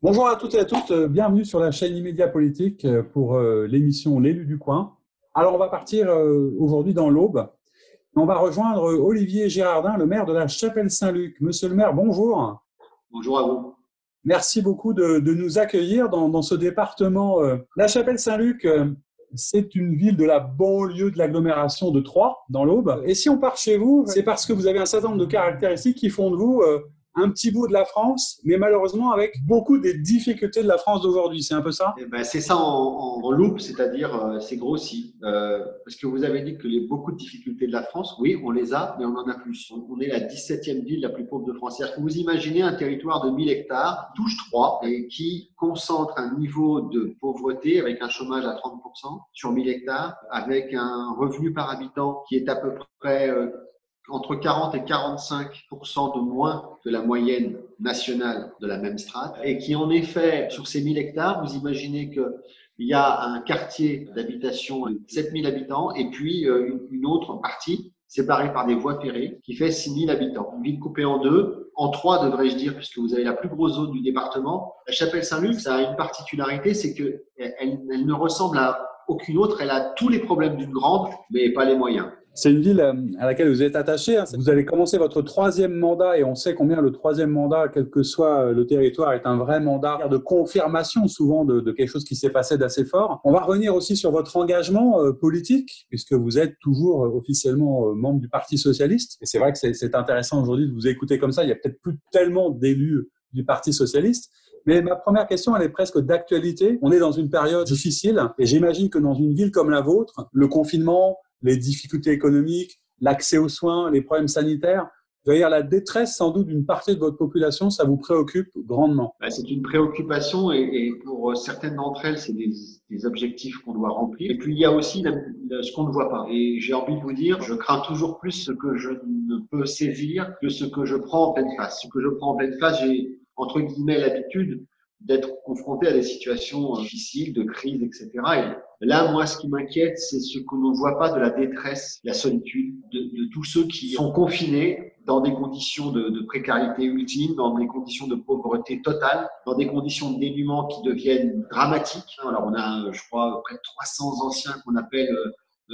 Bonjour à toutes et à tous, bienvenue sur la chaîne Immédia Politique pour l'émission L'élu du coin. Alors on va partir aujourd'hui dans l'Aube. On va rejoindre Olivier Girardin, le maire de la Chapelle-Saint-Luc. Monsieur le maire, bonjour. Bonjour à vous. Merci beaucoup de nous accueillir dans ce département. La Chapelle-Saint-Luc, c'est une ville de la banlieue de l'agglomération de Troyes, dans l'Aube. Et si on part chez vous, c'est parce que vous avez un certain nombre de caractéristiques qui font de vous un petit bout de la France, mais malheureusement avec beaucoup des difficultés de la France d'aujourd'hui. C'est un peu ça? Eh ben, c'est ça en loupe, c'est-à-dire c'est grossi. Parce que vous avez dit qu'il y a beaucoup de difficultés de la France. Oui, on les a, mais on en a plus. On est la 17e ville la plus pauvre de France. C'est-à-dire que vous imaginez un territoire de 1000 hectares, touche 3, et qui concentre un niveau de pauvreté avec un chômage à 30% sur 1000 hectares, avec un revenu par habitant qui est à peu près entre 40 et 45% de moins que la moyenne nationale de la même strate, et qui en effet, sur ces 1000 hectares, vous imaginez qu'il y a un quartier d'habitation de 7000 habitants et puis une autre partie séparée par des voies ferrées qui fait 6000 habitants. Une ville coupée en deux, en trois devrais-je dire, puisque vous avez la plus grosse zone du département. La Chapelle-Saint-Luc, ça a une particularité, c'est qu'elle ne ressemble à aucune autre. Elle a tous les problèmes d'une grande, mais pas les moyens. C'est une ville à laquelle vous êtes attaché. Vous allez commencer votre troisième mandat et on sait combien le troisième mandat, quel que soit le territoire, est un vrai mandat de confirmation souvent de quelque chose qui s'est passé d'assez fort. On va revenir aussi sur votre engagement politique puisque vous êtes toujours officiellement membre du Parti socialiste. Et c'est vrai que c'est intéressant aujourd'hui de vous écouter comme ça. Il y a peut-être plus tellement d'élus du Parti socialiste. Mais ma première question, elle est presque d'actualité. On est dans une période difficile et j'imagine que dans une ville comme la vôtre, le confinement, les difficultés économiques, l'accès aux soins, les problèmes sanitaires, d'ailleurs la détresse sans doute d'une partie de votre population, ça vous préoccupe grandement. C'est une préoccupation et pour certaines d'entre elles, c'est des objectifs qu'on doit remplir. Et puis il y a aussi ce qu'on ne voit pas. Et j'ai envie de vous dire, je crains toujours plus ce que je ne peux saisir que ce que je prends en pleine face. Ce que je prends en pleine face, j'ai entre guillemets l'habitude d'être confronté à des situations difficiles, de crise, etc. Et là, moi, ce qui m'inquiète, c'est ce que l'on ne voit pas de la détresse, la solitude, de tous ceux qui sont confinés dans des conditions de précarité ultime, dans des conditions de pauvreté totale, dans des conditions de dénuement qui deviennent dramatiques. Alors, on a, je crois, près de 300 anciens qu'on appelle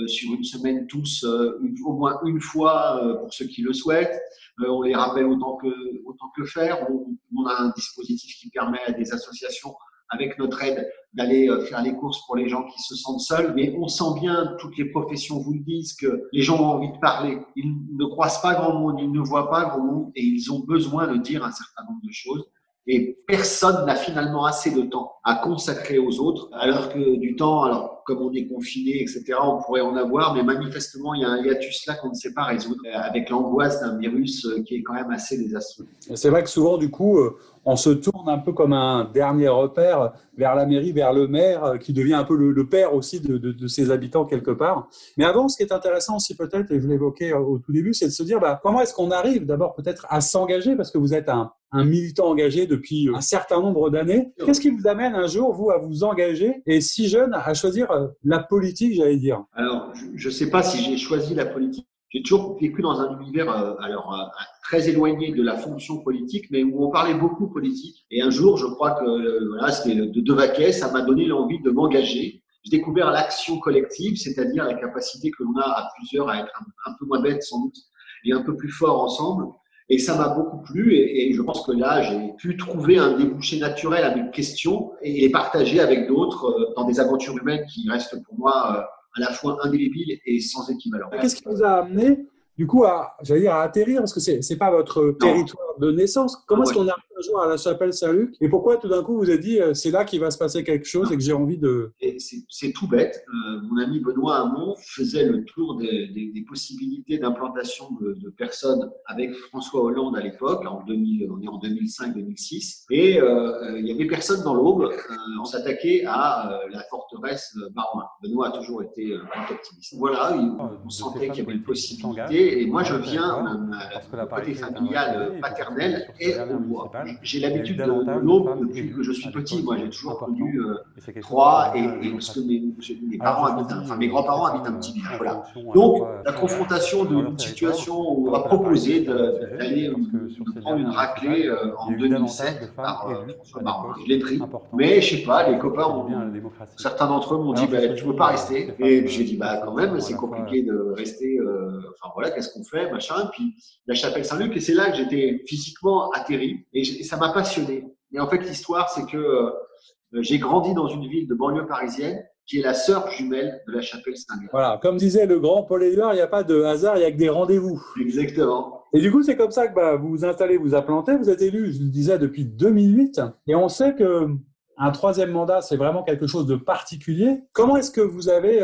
sur une semaine tous, au moins une fois pour ceux qui le souhaitent. On les rappelle autant que faire. On a un dispositif qui permet à des associations, avec notre aide, d'aller faire les courses pour les gens qui se sentent seuls. Mais on sent bien, toutes les professions vous le disent, que les gens ont envie de parler. Ils ne croisent pas grand monde, ils ne voient pas grand monde et ils ont besoin de dire un certain nombre de choses. Et personne n'a finalement assez de temps à consacrer aux autres, alors que du temps, alors comme on est confiné, etc., on pourrait en avoir, mais manifestement, il y a un hiatus là qu'on ne sait pas résoudre, avec l'angoisse d'un virus qui est quand même assez désastreux. C'est vrai que souvent, du coup, on se tourne un peu comme un dernier repère vers la mairie, vers le maire, qui devient un peu le père aussi de ses habitants quelque part. Mais avant, ce qui est intéressant aussi peut-être, et je l'évoquais au tout début, c'est de se dire comment est-ce qu'on arrive d'abord peut-être à s'engager, parce que vous êtes un militant engagé depuis un certain nombre d'années. Qu'est-ce qui vous amène un jour, vous, à vous engager et si jeune, à choisir la politique, j'allais dire? Alors, je ne sais pas si j'ai choisi la politique. J'ai toujours vécu dans un univers très éloigné de la fonction politique, mais où on parlait beaucoup politique. Et un jour, je crois que voilà, c'était de Devaquet, ça m'a donné l'envie de m'engager. J'ai découvert l'action collective, c'est-à-dire la capacité que l'on a à plusieurs à être un peu moins bêtes sans doute et un peu plus forts ensemble. Et ça m'a beaucoup plu et je pense que là, j'ai pu trouver un débouché naturel à mes questions et les partager avec d'autres dans des aventures humaines qui restent pour moi à la fois indélébiles et sans équivalent. Qu'est-ce qui vous a amené, du coup, j'allais dire, à atterrir, parce que c'est pas votre territoire de naissance. Comment est-ce qu'on arrive un jour à la Chapelle-Saint-Luc et pourquoi tout d'un coup vous avez dit c'est là qu'il va se passer quelque chose et que j'ai envie de… C'est tout bête. Mon ami Benoît Hamon faisait le tour des possibilités d'implantation de personnes avec François Hollande à l'époque, on est en 2005-2006, et il y avait personne dans l'Aube. On s'attaquait à la forteresse Barouin. Benoît a toujours été un optimiste. Voilà, on sentait qu'il y avait une possibilité, et moi je viens, le côté familial paternel et au bois. j'ai l'habitude de l'eau depuis que je suis petit. Moi, j'ai toujours connu Troyes et parce que mes parents habitent, enfin mes grands-parents habitent un petit village. Voilà. Donc, la confrontation d'une situation où on va proposer d'aller de prendre une raclée en 2007 par François Baroin. Je l'ai pris, mais je sais pas, les copains, certains d'entre eux m'ont dit tu veux pas rester. Et j'ai dit quand même, c'est compliqué de rester. Enfin voilà, qu'est-ce qu'on fait, machin. Puis la chapelle Saint-Luc, et c'est là que j'étais physiquement atterri et ça m'a passionné. Et en fait, l'histoire, c'est que j'ai grandi dans une ville de banlieue parisienne qui est la sœur jumelle de la chapelle Saint-Luc. Voilà, comme disait le grand Paul Éluard, il n'y a pas de hasard, il n'y a que des rendez-vous. Exactement. Et du coup, c'est comme ça que vous vous installez, vous implantez, vous êtes élu, je le disais, depuis 2008. Et on sait qu'un troisième mandat, c'est vraiment quelque chose de particulier. Comment est-ce que vous avez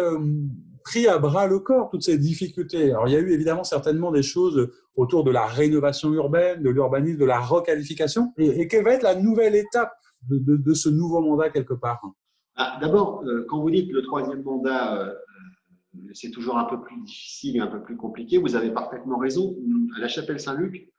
pris à bras le corps toutes ces difficultés? Alors, il y a eu évidemment certainement des choses autour de la rénovation urbaine, de l'urbanisme, de la requalification. Et quelle va être la nouvelle étape de ce nouveau mandat quelque part? D'abord, quand vous dites le troisième mandat, c'est toujours un peu plus difficile et un peu plus compliqué. Vous avez parfaitement raison. À la chapelle Saint-Luc,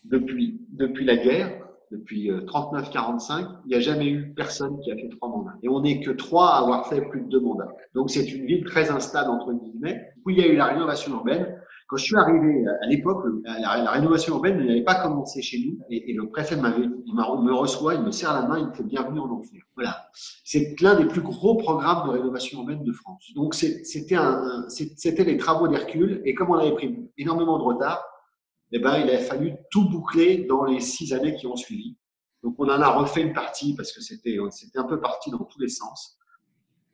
depuis la guerre, depuis 39-45, il n'y a jamais eu personne qui a fait 3 mandats. Et on n'est que 3 à avoir fait plus de 2 mandats. Donc c'est une ville très instable, entre guillemets. Puis il y a eu la rénovation urbaine. Quand je suis arrivé à l'époque, la rénovation urbaine n'avait pas commencé chez nous. Et le préfet me reçoit, il me serre la main, il me fait bienvenue en enfer. Voilà. C'est l'un des plus gros programmes de rénovation urbaine de France. Donc c'était les travaux d'Hercule. Et comme on avait pris énormément de retard, il a fallu tout boucler dans les 6 années qui ont suivi. Donc, on en a refait une partie parce que c'était un peu parti dans tous les sens.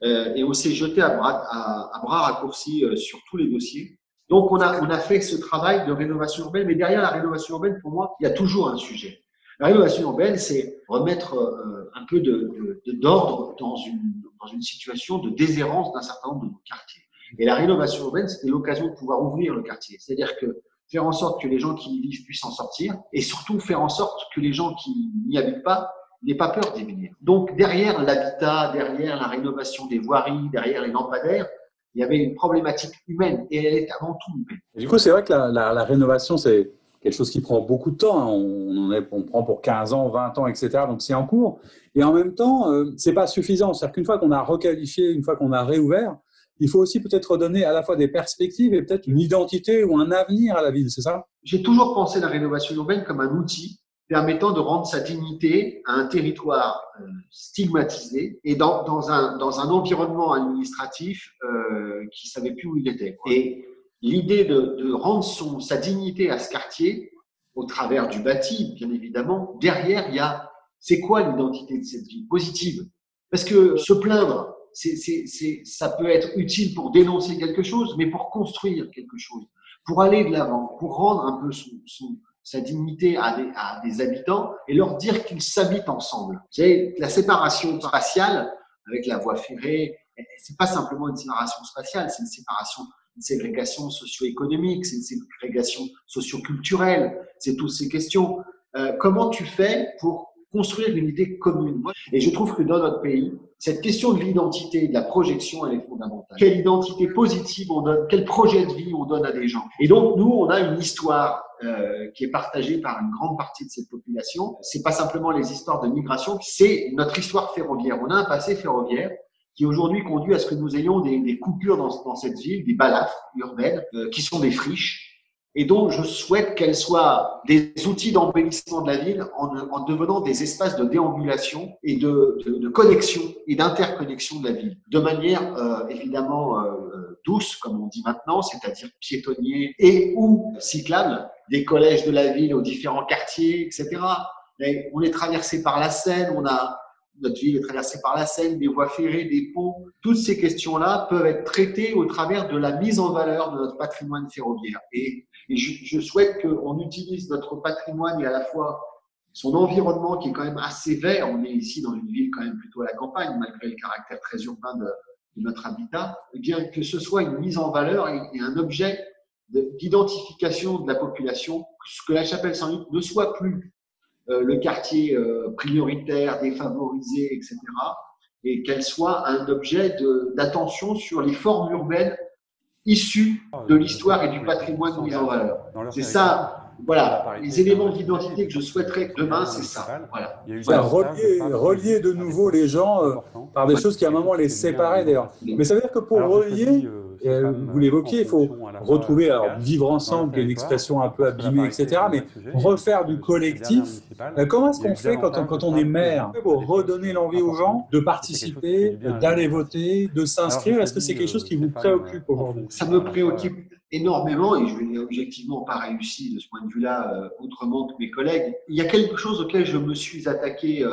Et on s'est jeté à bras raccourcis sur tous les dossiers. Donc, on a fait ce travail de rénovation urbaine. Mais derrière la rénovation urbaine, pour moi, il y a toujours un sujet. La rénovation urbaine, c'est remettre un peu d'ordre dans une situation de déshérence d'un certain nombre de nos quartiers. Et la rénovation urbaine, c'était l'occasion de pouvoir ouvrir le quartier. C'est-à-dire que faire en sorte que les gens qui y vivent puissent en sortir et surtout faire en sorte que les gens qui n'y habitent pas n'aient pas peur d'y venir. Donc, derrière l'habitat, derrière la rénovation des voiries, derrière les lampadaires, il y avait une problématique humaine et elle est avant tout humaine. Et du coup, c'est vrai que la rénovation, c'est quelque chose qui prend beaucoup de temps. On prend pour 15 ans, 20 ans, etc. Donc, c'est en cours. Et en même temps, c'est pas suffisant. C'est-à-dire qu'une fois qu'on a requalifié, une fois qu'on a réouvert, il faut aussi peut-être redonner à la fois des perspectives et peut-être une identité ou un avenir à la ville, c'est ça? J'ai toujours pensé la rénovation urbaine comme un outil permettant de rendre sa dignité à un territoire stigmatisé et dans un environnement administratif qui savait plus où il était. Et l'idée de rendre sa dignité à ce quartier au travers du bâti, bien évidemment, derrière, c'est quoi l'identité de cette ville positive? Parce que se plaindre, ça peut être utile pour dénoncer quelque chose, mais pour construire quelque chose, pour aller de l'avant, pour rendre un peu sa dignité à des habitants et leur dire qu'ils s'habitent ensemble. Vous savez, la séparation spatiale avec la voie ferrée, c'est pas simplement une séparation spatiale, c'est une ségrégation socio-économique, c'est une ségrégation socio-culturelle, c'est toutes ces questions. Comment tu fais pour construire une idée commune? Et je trouve que dans notre pays, cette question de l'identité, de la projection, elle est fondamentale. Quelle identité positive on donne, quel projet de vie on donne à des gens? Et donc, nous, on a une histoire qui est partagée par une grande partie de cette population. C'est pas simplement les histoires de migration, c'est notre histoire ferroviaire. On a un passé ferroviaire qui aujourd'hui conduit à ce que nous ayons des coupures dans cette ville, des balafres urbaines, qui sont des friches, et donc je souhaite qu'elles soient des outils d'embellissement de la ville en devenant des espaces de déambulation et de connexion et d'interconnexion de la ville, de manière évidemment douce, comme on dit maintenant, c'est-à-dire piétonnier et ou cyclable, des collèges de la ville aux différents quartiers, etc. Mais on est traversé par la Seine, notre ville est traversée par la Seine, des voies ferrées, des ponts. Toutes ces questions-là peuvent être traitées au travers de la mise en valeur de notre patrimoine ferroviaire. Et je souhaite qu'on utilise notre patrimoine et à la fois son environnement qui est quand même assez vert. On est ici dans une ville quand même plutôt à la campagne, malgré le caractère très urbain de notre habitat. Eh bien, que ce soit une mise en valeur et un objet d'identification de la population, que la chapelle Saint-Luc ne soit plus le quartier prioritaire, défavorisé, etc. Et qu'elle soit un objet d'attention sur les formes urbaines issues de l'histoire et du patrimoine mis en valeur. C'est ça Voilà, les éléments d'identité que je souhaiterais que demain, c'est ça. Voilà. Relier de nouveau les gens par des choses qui à un moment les séparaient d'ailleurs. Mais ça veut dire que pour relier, vous l'évoquiez, il faut retrouver, alors vivre ensemble, qui est une expression un peu abîmée, etc., mais refaire du collectif. Comment est-ce qu'on fait quand on est maire pour redonner l'envie aux gens de participer, d'aller voter, de s'inscrire? Est-ce que c'est quelque chose qui vous préoccupe aujourd'hui? Ça me préoccupe énormément et je n'ai objectivement pas réussi de ce point de vue-là autrement que mes collègues. Il y a quelque chose auquel je me suis attaqué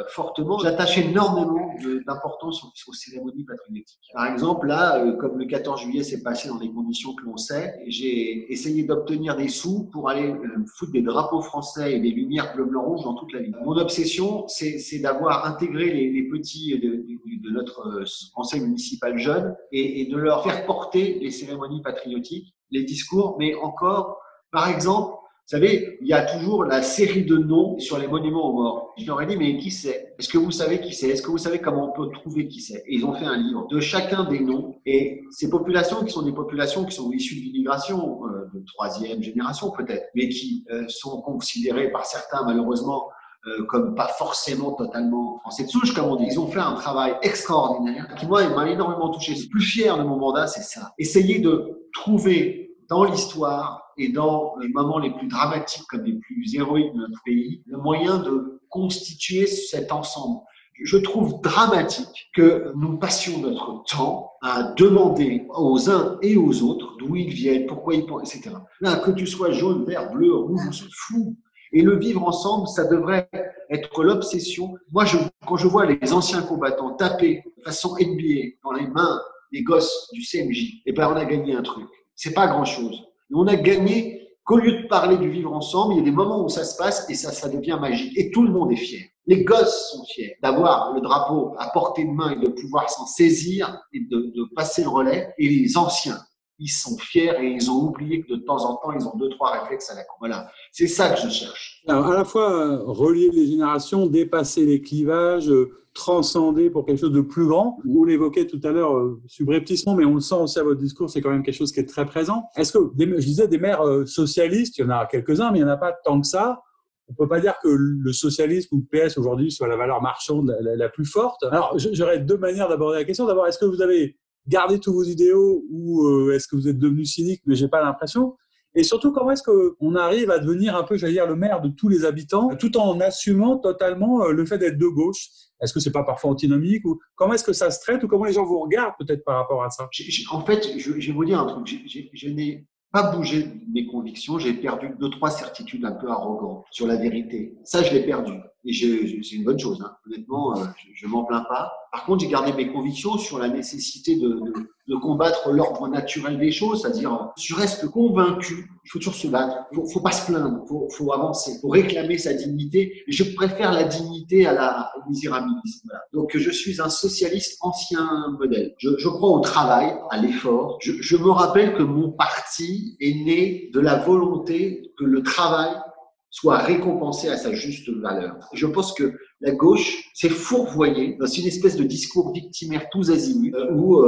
fortement. J'attache énormément d'importance aux cérémonies patriotiques. Par exemple, là, comme le 14 juillet s'est passé dans les conditions que l'on sait, j'ai essayé d'obtenir des sous pour aller foutre des drapeaux français et des lumières bleu, blanc, rouge dans toute la ville. Mon obsession, c'est d'avoir intégré les petits de notre conseil municipal jeune et de leur faire porter les cérémonies patriotiques, les discours, mais encore, par exemple, vous savez, il y a toujours la série de noms sur les monuments aux morts. Je leur ai dit, mais qui c'est? Est-ce que vous savez qui c'est? Est-ce que vous savez comment on peut trouver qui c'est? Et ils ont fait un livre de chacun des noms. Et ces populations qui sont des populations qui sont issues de l'immigration, de troisième génération peut-être, mais qui sont considérées par certains malheureusement comme pas forcément totalement français de souche, comme on dit. Ils ont fait un travail extraordinaire qui, moi, m'a énormément touché. Le plus fier de mon mandat, c'est ça. Essayer de trouver dans l'histoire et dans les moments les plus dramatiques comme les plus héroïques de notre pays, le moyen de constituer cet ensemble. Je trouve dramatique que nous passions notre temps à demander aux uns et aux autres d'où ils viennent, pourquoi ils pensent, etc. Là, que tu sois jaune, vert, bleu, rouge, on se fout. Et le vivre ensemble, ça devrait être l'obsession. Moi, quand je vois les anciens combattants taper de façon NBA dans les mains des gosses du CMJ, eh ben, on a gagné un truc. C'est pas grand-chose. Et on a gagné qu'au lieu de parler du vivre ensemble, il y a des moments où ça se passe et ça devient magique. Et tout le monde est fier. Les gosses sont fiers d'avoir le drapeau à portée de main et de pouvoir s'en saisir et de passer le relais. Et les anciens, ils sont fiers et ils ont oublié que de temps en temps, ils ont 2-3 réflexes à la con. Voilà, c'est ça que je cherche. Alors, à la fois, relier les générations, dépasser les clivages, transcender pour quelque chose de plus grand. Vous l'évoquez tout à l'heure subrepticement, mais on le sent aussi à votre discours, c'est quand même quelque chose qui est très présent. Est-ce que, je disais, des maires socialistes, il y en a quelques-uns, mais il n'y en a pas tant que ça. On peut pas dire que le socialisme ou le PS aujourd'hui soit la valeur marchande la plus forte. Alors, j'aurais deux manières d'aborder la question. D'abord, est-ce que vous avez gardé tous vos idéaux ou est-ce que vous êtes devenu cynique, mais j'ai pas l'impression. Et surtout, comment est-ce qu'on arrive à devenir un peu, j'allais dire, le maire de tous les habitants, tout en assumant totalement le fait d'être de gauche? Est-ce que c'est pas parfois antinomique ou comment est-ce que ça se traite ou comment les gens vous regardent peut-être par rapport à ça? En fait, je vais vous dire un truc. Je n'ai pas bougé de mes convictions. J'ai perdu 2-3 certitudes un peu arrogantes sur la vérité. Ça, je l'ai perdu. Et c'est une bonne chose, hein. Honnêtement, je m'en plains pas. Par contre, j'ai gardé mes convictions sur la nécessité de combattre l'ordre naturel des choses, c'est-à-dire, je reste convaincu, il faut toujours se battre, faut pas se plaindre, faut avancer, faut réclamer sa dignité. Et je préfère la dignité à la misérabilisme. Voilà. Donc, je suis un socialiste ancien modèle. Je crois au travail, à l'effort. Je me rappelle que mon parti est né de la volonté que le travail soit récompensé à sa juste valeur. Je pense que la gauche s'est fourvoyée dans une espèce de discours victimaire tous azimuts où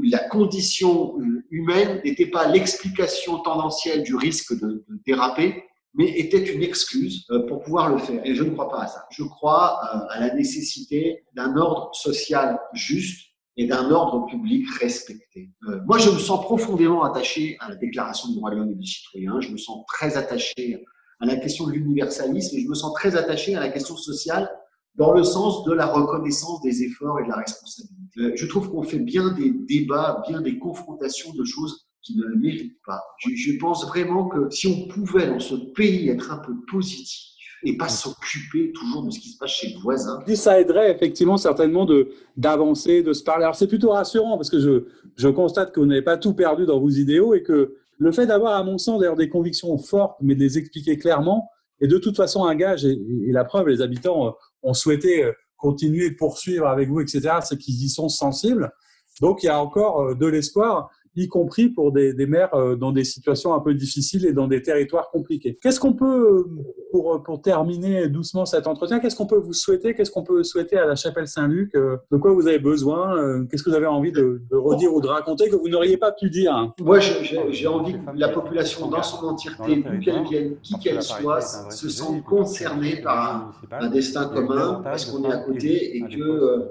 la condition humaine n'était pas l'explication tendancielle du risque de déraper, mais était une excuse pour pouvoir le faire. Et je ne crois pas à ça. Je crois à la nécessité d'un ordre social juste et d'un ordre public respecté. Moi, je me sens profondément attaché à la Déclaration des droits de l'homme et du citoyen. Je me sens très attaché à la question de l'universalisme et je me sens très attaché à la question sociale dans le sens de la reconnaissance des efforts et de la responsabilité. Je trouve qu'on fait bien des débats, bien des confrontations de choses qui ne le méritent pas. Je pense vraiment que si on pouvait dans ce pays être un peu positif et pas s'occuper toujours de ce qui se passe chez le voisin. Ça aiderait effectivement certainement d'avancer, de se parler. Alors c'est plutôt rassurant parce que je constate que vous n'avez pas tout perdu dans vos idéaux et que le fait d'avoir, à mon sens, d'ailleurs des convictions fortes, mais de les expliquer clairement, est de toute façon un gage. Et la preuve, les habitants ont souhaité continuer de poursuivre avec vous, etc. C'est qu'ils y sont sensibles. Donc, il y a encore de l'espoir. y compris pour des maires dans des situations un peu difficiles et dans des territoires compliqués. Qu'est-ce qu'on peut, pour terminer doucement cet entretien, qu'est-ce qu'on peut vous souhaiter? Qu'est-ce qu'on peut souhaiter à la Chapelle Saint-Luc? De quoi vous avez besoin? Qu'est-ce que vous avez envie de redire ou de raconter que vous n'auriez pas pu dire? Moi, j'ai envie que la population dans son entièreté, d'où qu'elle vienne, qui qu'elle soit, se sente concernée par un destin commun, parce qu'on est à côté et que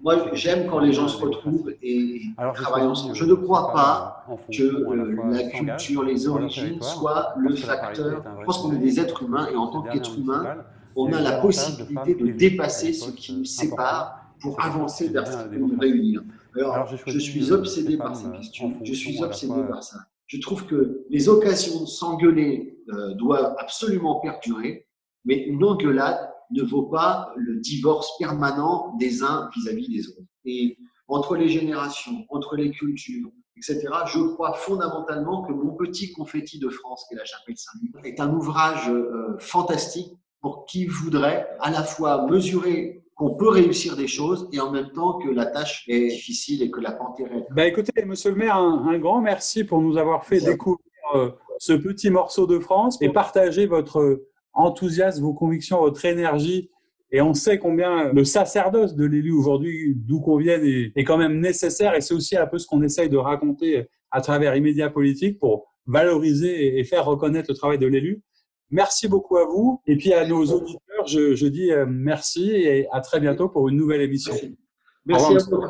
moi, j'aime quand les gens se retrouvent et travaillent ensemble. Je ne crois pas que la culture, les origines soient le facteur. Je pense qu'on est des êtres humains et en tant qu'être humain, on a la possibilité de dépasser ce qui nous sépare pour avancer vers ce qui peut nous réunir. Alors, je suis obsédé par ces questions, je suis obsédé par ça. Je trouve que les occasions de s'engueuler doivent absolument perdurer, mais une engueulade ne vaut pas le divorce permanent des uns vis-à-vis des autres. Et entre les générations, entre les cultures, etc., je crois fondamentalement que Mon petit confetti de France, qui est la Chapelle Saint-Luc, est un ouvrage fantastique pour qui voudrait à la fois mesurer qu'on peut réussir des choses et en même temps que la tâche est difficile et que la pente est raide. Écoutez, monsieur le maire, un grand merci pour nous avoir fait découvrir ce petit morceau de France et partager votre enthousiasme, vos convictions, votre énergie. Et on sait combien le sacerdoce de l'élu aujourd'hui, d'où qu'on vienne, est quand même nécessaire. Et c'est aussi un peu ce qu'on essaye de raconter à travers Immédiat Politique pour valoriser et faire reconnaître le travail de l'élu. Merci beaucoup à vous. Et puis à nos auditeurs, je dis merci et à très bientôt pour une nouvelle émission. Merci à vous.